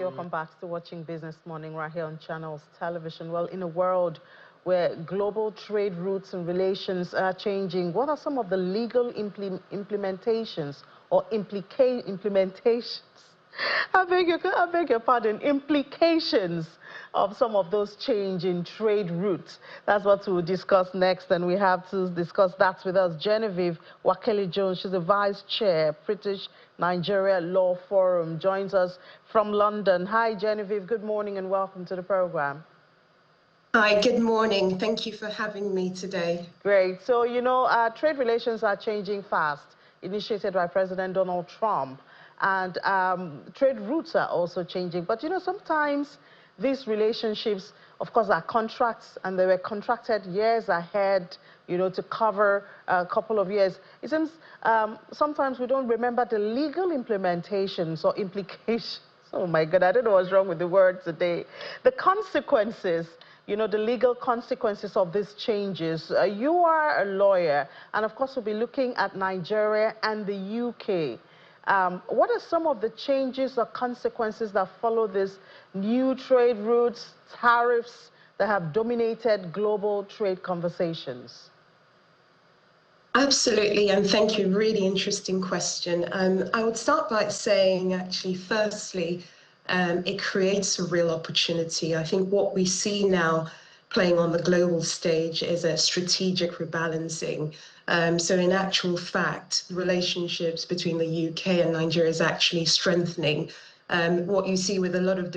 Welcome back to Watching Business Morning right here on Channels Television. Well, in a world where global trade routes and relations are changing, what are some of the legal implementations or implementations? I beg your pardon, implications of some of those change in trade routes. That's what we'll discuss next, and we have to discuss that with us. Genevieve Wakeli-Jones, she's the Vice Chair, British Nigeria Law Forum, joins us from London. Hi, Genevieve. Good morning and welcome to the program. Hi, good morning. Thank you for having me today. Great. So, you know, trade relations are changing fast, initiated by President Donald Trump. And trade routes are also changing. But, you know, sometimes these relationships, of course, are contracts, and they were contracted years ahead, you know, to cover a couple of years. It seems sometimes we don't remember the legal implementations or implications. Oh, my God, I don't know what's wrong with the word today. The consequences, you know, the legal consequences of these changes. You are a lawyer, and of course, we'll be looking at Nigeria and the UK. What are some of the changes or consequences that follow this new trade routes, tariffs that have dominated global trade conversations? Absolutely, and thank you. Really interesting question. I would start by saying, actually, firstly, it creates a real opportunity. I think what we see now playing on the global stage is a strategic rebalancing. So in actual fact, relationships between the UK and Nigeria is actually strengthening. What you see with a lot of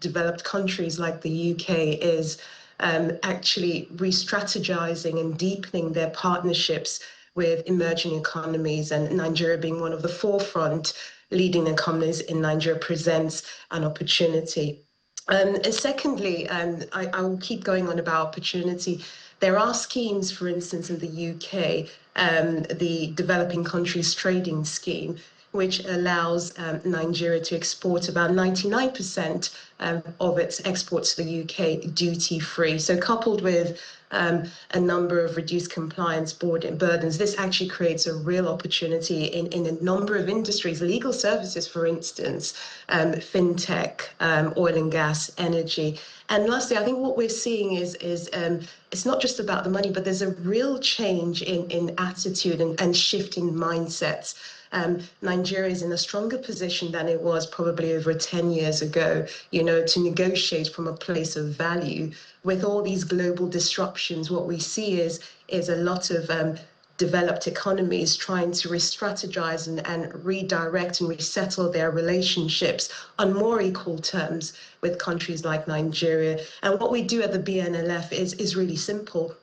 developed countries like the UK is actually re-strategizing and deepening their partnerships with emerging economies, and Nigeria being one of the forefront leading economies in Nigeria presents an opportunity. And secondly, I will keep going on about opportunity. There are schemes, for instance, in the UK, the Developing Countries Trading Scheme, which allows Nigeria to export about 99% of its exports to the UK duty-free. So coupled with a number of reduced compliance burdens, this actually creates a real opportunity in a number of industries, legal services, for instance, fintech, oil and gas, energy. And lastly, I think what we're seeing is it's not just about the money, but there's a real change in attitude and shift in mindsets. Nigeria is in a stronger position than it was probably over 10 years ago, you know, to negotiate from a place of value. With all these global disruptions, what we see is a lot of developed economies trying to re-strategize and redirect and resettle their relationships on more equal terms with countries like Nigeria. And what we do at the BNLF is really simple.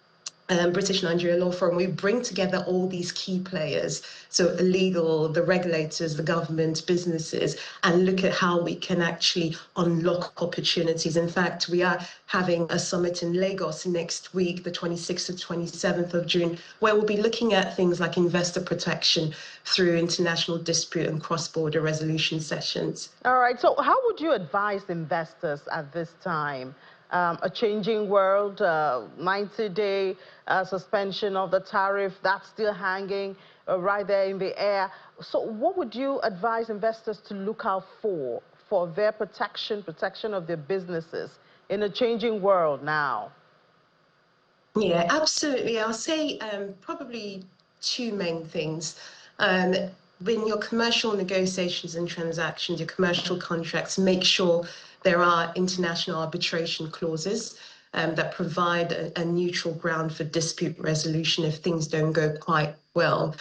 British Nigeria Law Forum, we bring together all these key players, so legal, the regulators, the government, businesses, and look at how we can actually unlock opportunities. In fact, we are having a summit in Lagos next week, the 26th to 27th of June, where we'll be looking at things like investor protection through international dispute and cross-border resolution sessions. All right, so how would you advise investors at this time? A changing world, 90-day suspension of the tariff, that's still hanging right there in the air. So what would you advise investors to look out for their protection of their businesses in a changing world now? Yeah, absolutely. I'll say probably two main things. In your commercial negotiations and transactions, your commercial contracts, make sure there are international arbitration clauses that provide a neutral ground for dispute resolution if things don't go quite well.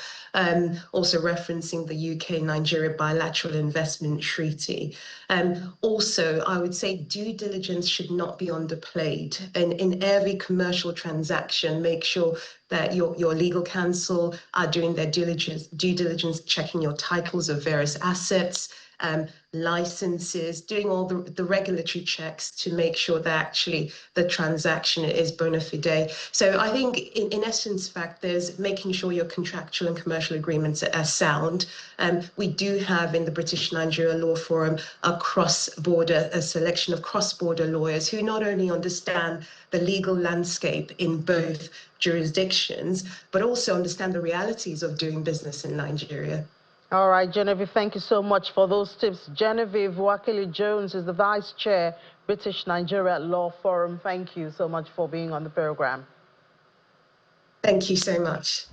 Also referencing the UK-Nigeria bilateral investment treaty. Also, I would say due diligence should not be underplayed. And in every commercial transaction, make sure that your legal counsel are doing their due diligence, checking your titles of various assets, licenses, doing all the regulatory checks to make sure that actually the transaction is bona fide. So I think in essence, there's making sure your contractual and commercial agreements are sound. We do have in the British Nigeria Law Forum a selection of cross-border lawyers who not only understand the legal landscape in both jurisdictions, but also understand the realities of doing business in Nigeria. All right, Genevieve, thank you so much for those tips. Genevieve Wakili Jones is the Vice Chair, British Nigeria Law Forum. Thank you so much for being on the program. Thank you so much.